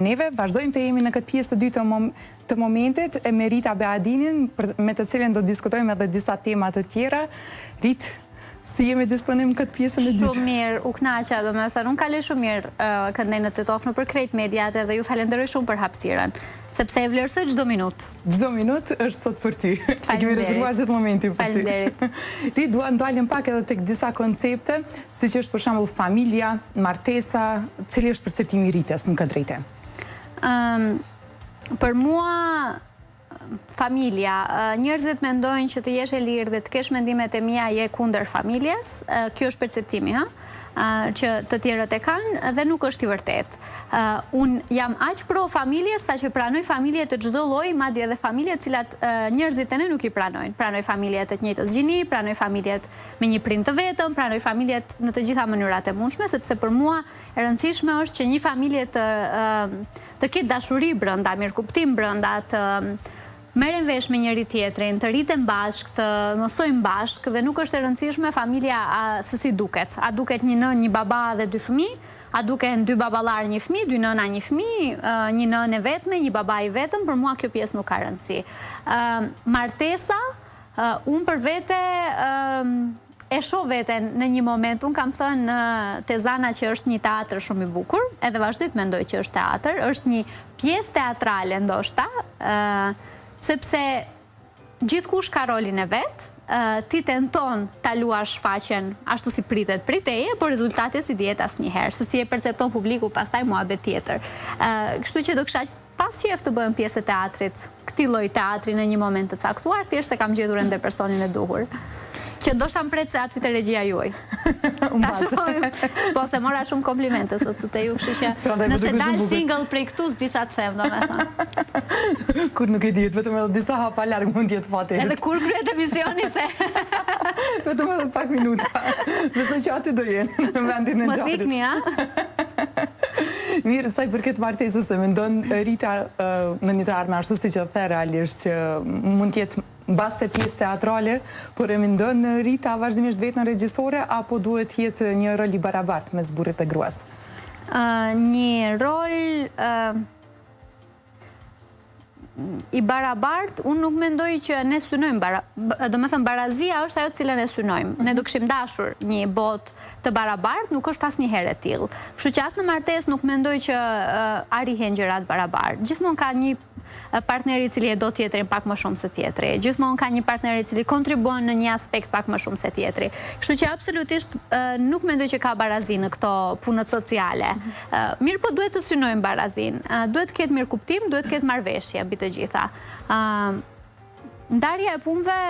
Neve vazhdojmë të jemi në këtë pjesë të dytë të momentit me Rita Beadinin, me të cilën do të diskutojmë edhe disa tema të tjera. Rit, si jemi disponim këtë pjesën e dytë? Shumë mirë, u knaqa, do me thënë, unë kaloj shumë mirë këndej në të tofë në për krejt mediat dhe ju falenderoj shumë për hapësirën, sepse e vlerësoj çdo minutë. Çdo minutë është sot për ty. E kemi rezervuar çdo momentin për ty. Faleminderit. Rit, dua ndalim pak edhe tek disa koncepte, siç është për shembull familja, martesa, cili është perceptimi i Ritës në këtë drejtim? Për mua, familja, njerëzit mendojnë që të jesh e lirë dhe të kesh mendimet e mia je kundër familjes, kjo është perceptimi, që të tjerët e kanë dhe nuk është i vërtet. Unë jam aq pro familjes sa që pranoj familje të çdo lloji, madje edhe familje të cilat njerëzit e ne nuk i pranojnë. Pranoj familje të njëjtës gjini, pranoj familjet me një prind të vetëm, pranoj familjet në të gjitha mënyrat e mundshme, sepse për mua e rëndësishme është që një familje të ketë dashuri brenda, mirëkuptim brenda, të merren vesh me njëri tjetrin, të rriten bashkë, të mësojnë bashkë dhe nuk është e rëndësishme familja se si duket. A duket një nën, një baba dhe dy fëmijë, a duken dy baballar një fëmijë, dy nëna një fëmijë, një nënë e vetme, një baba i vetëm, për mua kjo pjesë nuk ka rëndësi. Martesa, unë për vete e shoh veten në një moment, unë kam thënë në Tezana që është një teatr shumë i bukur, edhe vazhdoj të mendoj që është teatr, është një pjesë teatrale ndoshta, sepse gjithkush ka rolin e vet, ti tenton ta luash shfaqjen ashtu si pritet pritej, por rezultati si dihet asnjëherë, se si e percepton publiku pastaj muhabet tjetër. Kështu që do kisha pas qejf të bëhem pjesë e teatrit, këtij lloji teatri në një moment të caktuar, thjesht se kam gjetur ende personin e duhur. Që ndoshta mpret se aty të regjia juaj. Po se mora shumë komplimente sot te ju, kështu që nëse dal single prej këtu s'di ç'a të them, domethënë. Kur nuk e dihet, vetëm edhe disa hapa larg mund të jetë fati. Edhe kur kryet emisioni se vetëm edhe pak minuta. Besoj që aty do jenë në vendin e Mos gjarës. ikni, ha? Mirë, sa i përket martesës, e mendon Rita në një të ardhme ashtu siç e the realisht që mund të jetë mbas se pjesë teatrale, por e mendon Rita vazhdimisht vetën regjisore apo duhet jetë një rol i barabartë mes burrit dhe gruas? Një rol i barabartë, unë nuk mendoj që ne synojmë, do me thënë barazia është ajo cilën e synojmë. Ne do kishim dashur një botë të barabartë, nuk është asnjëherë e tillë. Kështu që as në martesë nuk mendoj që arrihen gjërat barabartë. Gjithmonë ka një partneri i cili e do tjetrin pak më shumë se tjetri. Gjithmonë ka një partner i cili kontribuon në një aspekt pak më shumë se tjetri. Kështu që absolutisht nuk mendoj që ka barazi në këto punët sociale. Mirë po duhet të synojmë barazin. Duhet të ketë mirëkuptim, duhet të ketë marrëveshje mbi të gjitha. Ndarja e punëve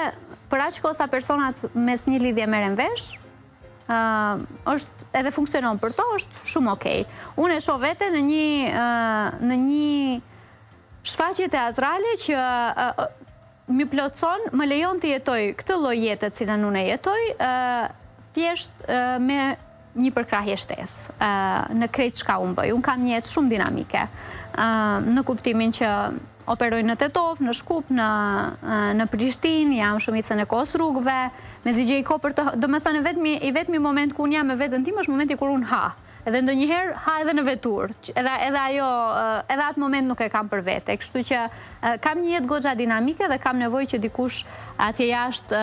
për aq kohë sa personat mes një lidhje merren vesh, është edhe funksionon për to, është shumë okay. Unë e shoh veten në një shfaqje teatrale që më plotson, më lejon të jetoj këtë lloj jete të cilën unë e jetoj, thjesht me një përkrahje shtesë në krejt çka unë bëj. Unë kam një jetë shumë dinamike, në kuptimin që operoj në Tetov, në Shkup, në Prishtinë, jam shumicën e kohës rrugëve, mezi gjej kohë për të, domethënë i vetmi moment ku unë jam me veten tim është momenti kur unë ha. Edhe ndonjëherë ha edhe në vetur, edhe atë moment nuk e kam për vete, kështu që kam një jetë goxha dinamike dhe kam nevojë që dikush atje jashtë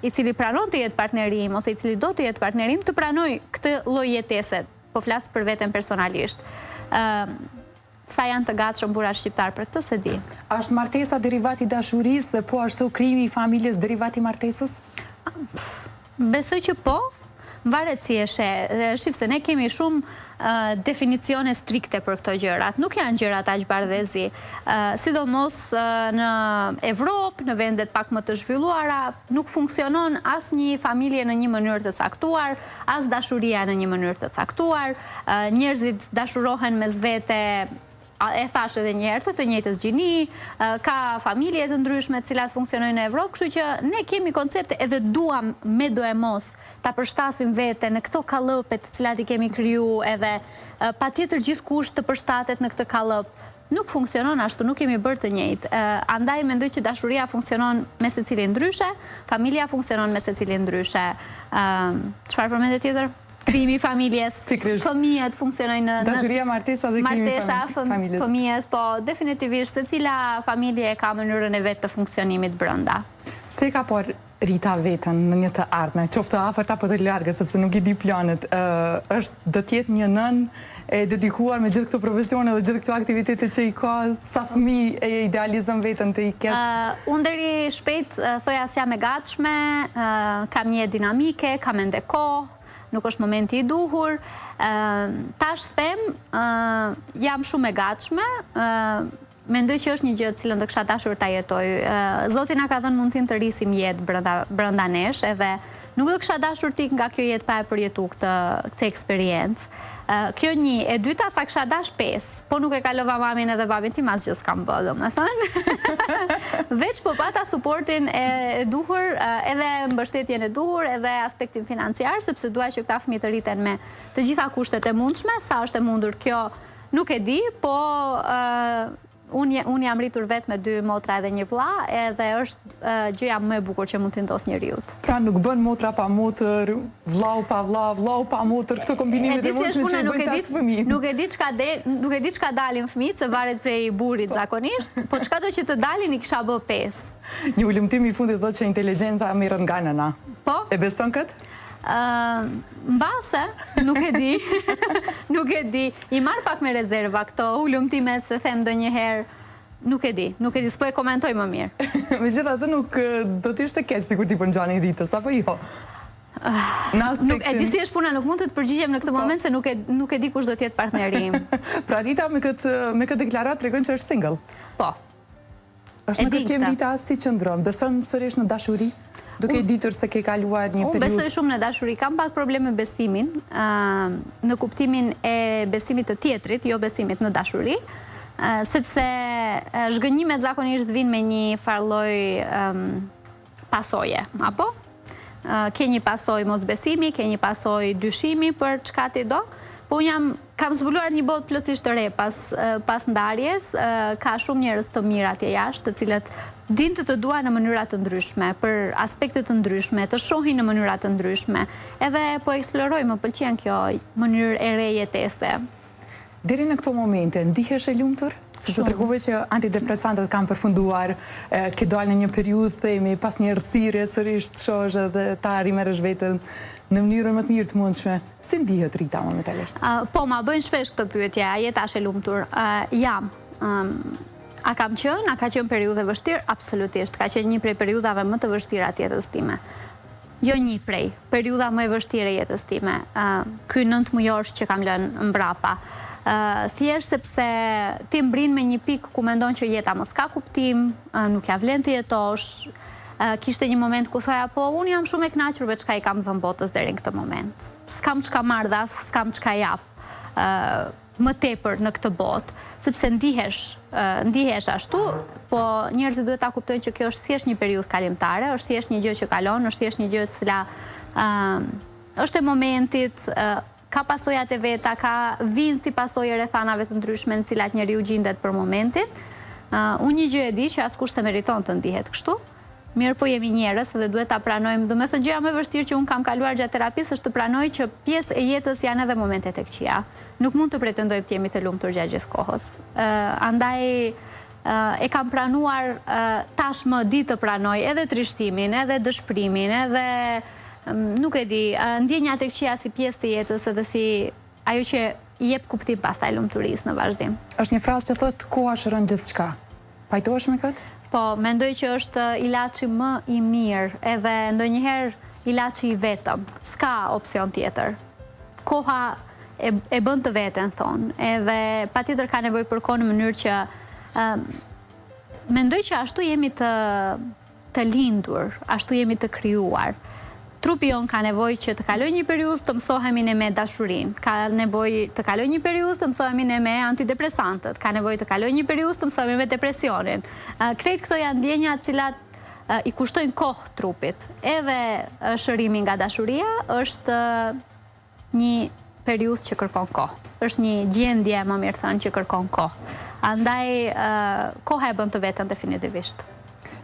i cili pranon të jetë partnerim ose i cili do të jetë partnerim të pranoj këtë lloj jetese, po flas për veten personalisht. Sa janë të gatshëm burrat shqiptar për këtë se di. A është martesa derivati i dashurisë dhe po ashtu krijimi i familjes derivati i martesës? Besoj që po. Varet si e shif se ne kemi shumë definicione strikte për këto gjërat. Nuk janë gjërat aq bardhëzi. Sidomos në Evropë, në vendet pak më të zhvilluara, nuk funksionon as një familje në një mënyrë të caktuar, as dashuria në një mënyrë të caktuar. Njerëzit dashurohen mes vete, e thash edhe një herë, të njëjtës gjini, ka familje të ndryshme të cilat funksionojnë në Evropë, kështu që ne kemi koncepte edhe duam me do e mos ta përshtasim vete në këto kallëpet të cilat i kemi kriju edhe patjetër gjithkush të përshtatet në këtë kallëp. Nuk funksionon ashtu, nuk kemi bërë të njëjtë. Andaj mendoj që dashuria funksionon me secilin ndryshe, familja funksionon me secilin ndryshe. Çfarë përmendet tjetër? Krimi familjes, Pikërisht. fëmijët funksionojnë në Dashuria, martesa dhe krimi familjes. Fëmijët, po definitivisht se cila familje ka mënyrën e vetë të funksionimit brenda. Se ka por Rita vetën në një të ardhme, qoftë afërt apo të largët, sepse nuk i di planet, është do të jetë një nën e dedikuar me gjithë këto profesione dhe gjithë këto aktivitete që i ka, sa fëmijë e idealizëm vetën të i ketë? Unë deri shpejt thoja se jam e gatshme, kam një dinamike, kam ende kohë, nuk është momenti i duhur. Tash them, jam shumë e gatshme, mendoj që është një gjë cilën do kisha dashur ta jetoj. Zoti na ka dhënë mundësinë të rrisim jetë brenda nesh, edhe nuk do kisha dashur tik nga kjo jetë pa e përjetu këtë eksperiencë. Kjo një, e dyta sa kisha dash 5, po nuk e kalova mamin edhe babin tim asgjë s'kam bë, domethënë. Veç po pata suportin e duhur, edhe mbështetjen e duhur, edhe aspektin financiar, sepse dua që këta fëmijë të rriten me të gjitha kushtet e mundshme, sa është e mundur kjo nuk e di, po unë jam rritur vetë me 2 motra edhe një vlla, edhe është gjëja më e bukur që mund të ndodhë njeriut. Pra nuk bën motra pa motër, vllau pa vlla, vllau pa motër, këto kombinimet e mundshme që i bëjnë 5 fëmijë. Nuk e di çka dalin fëmijët, se varet prej burit zakonisht, po çkado që të dalin i kisha bë 5. Një ulëmtim i fundit thotë që inteligjenca merret nga nëna. Po? E beson këtë? Mbase, nuk e di, nuk e di. I marr pak me rezerva këto ulëmtimet, se them ndonjëherë, nuk e di, s'po e komentoj më mirë. Megjithatë nuk do të ishte keq sikur ti po ngjani Ritës, apo jo? Nuk e di si është puna, nuk mund të të përgjigjem në këtë moment, se nuk e di kush do të jetë partneri im. Pra Rita me këtë deklarat tregon që është single. Po. Është në kërkim Rita si qëndron, beson sërish në dashuri? Duke i ditur se ke kaluar një periudhë. Unë besoj shumë në dashuri, kam pak probleme me besimin, në kuptimin e besimit të tjetrit, jo besimit në dashuri, sepse zhgënjimet zakonisht vinë me një farloj pasoje, apo? Ke një pasoj mosbesimi, ke një pasoj dyshimi për çka ti do, po unë kam zbuluar një botë plotësisht të re pas ndarjes, ka shumë njerëz të mirë atje jashtë, të cilët din të dua në mënyra të ndryshme, për aspekte të ndryshme, të shohin në mënyra të ndryshme, edhe po eksploroj, më pëlqen kjo mënyrë e re jetese. Deri në këto momente, ndihesh e lumtur? Se të tregove që antidepresantët kanë përfunduar, ke dalë në një periudhë, themi, pas një errësirje sërish të shohësh edhe ta rimerrësh veten në mënyrën më të mirë të mundshme. Si ndihet Rita momentalisht? Po, ma bëjnë shpesh këtë pyetje, a jetash e lumtur? Jam. A ka qenë periudhë vështirë? Absolutisht. Ka qenë një prej periudhave më të vështira të jetës time. Jo një prej, periudha më e vështirë e jetës time. Ky 9 mujosh që kam lënë mbrapa. Thjesht sepse ti mbrin me një pikë ku mendon që jeta mos ka kuptim, nuk ja vlen të jetosh. Kishte një moment ku thoja, po unë jam shumë e kënaqur me çka i kam dhënë botës deri në këtë moment. S'kam çka marr dhe as s'kam çka jap më tepër në këtë botë, sepse ndihesh ashtu, po njerëzit duhet ta kuptojnë që kjo është thjesht një periudhë kalimtare, është thjesht një gjë që kalon, është thjesht një gjë e cila është e momentit, ka pasojat e veta, vinë si pasoje rrethanave të ndryshme në cilat njeriu gjendet për momentin. Unë një gjë e di që askush të meriton të ndihet kështu. Mirë, po jemi njerëz dhe duhet ta pranojmë. Do të thënë gjëja më e vështirë që unë kam kaluar gjatë terapisë është të pranoj që pjesë e jetës janë edhe momentet e këqija. Nuk mund të pretendojmë të jemi të lumtur gjatë gjithë kohës. Andaj e kam pranuar tashmë di të pranoj edhe trishtimin, edhe dëshpërimin, edhe nuk e di, ndjenjat e këqija si pjesë të jetës edhe si ajo që i jep kuptim pastaj lumturisë në vazhdim. Është një frazë që thotë koha shëron gjithçka. Pajtohesh me këtë? Po, mendoj që është ilaçi më i mirë, edhe ndonjëherë ilaçi i vetëm. S'ka opsion tjetër. Koha e bën të veten, thonë, edhe patjetër ka nevojë për kohë në mënyrë që mendoj që ashtu jemi të lindur, ashtu jemi të krijuar. Trupi jon ka nevojë që të kalojë një periudhë të mësohemi ne me dashurinë, ka nevojë të kalojë një periudhë të mësohemi ne me antidepresantët, ka nevojë të kalojë një periudhë të mësohemi me depresionin. Krejt këto janë ndjenja të cilat i kushtojnë kohë trupit. Edhe shërimi nga dashuria është një periudhë që kërkon kohë. Është një gjendje, më mirë thënë, që kërkon kohë. Andaj koha e bën të veten definitivisht.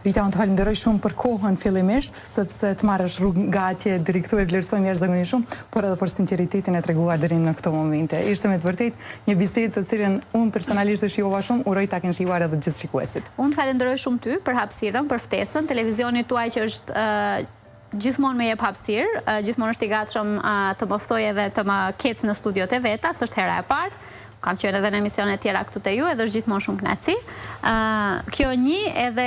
Rita, unë të falenderoj shumë për kohën fillimisht, sepse të marrësh rrugë nga atje drejtuar vlerësojmë jashtëzakonisht shumë, por edhe për sinqeritetin e treguar deri në këto momente. Ishte me të vërtet një bisedë të cilën unë personalisht e shijova shumë, uroj ta kenë shijuar edhe gjithë shikuesit. Unë të falenderoj shumë ty për hapësirën, për ftesën, televizioni tuaj që është gjithmonë me jep hapësirë, gjithmonë është i gatshëm të më ftoj edhe të më ketë në studiot e veta, s'është hera e parë. Kam qenë edhe në emisione tjera këtu te ju, edhe është gjithmonë shumë kënaqësi. Kjo një, edhe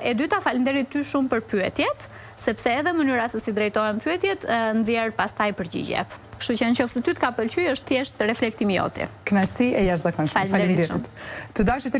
e dyta, falenderit ty shumë për pyetjet, sepse edhe mënyra se si drejtohen pyetjet nxjerr pastaj përgjigjet. Kështu që nëse ty të ka pëlqyer, është thjesht reflektimi joti. Kënaqësi e jashtëzakonshme. Faleminderit shumë. Të dashur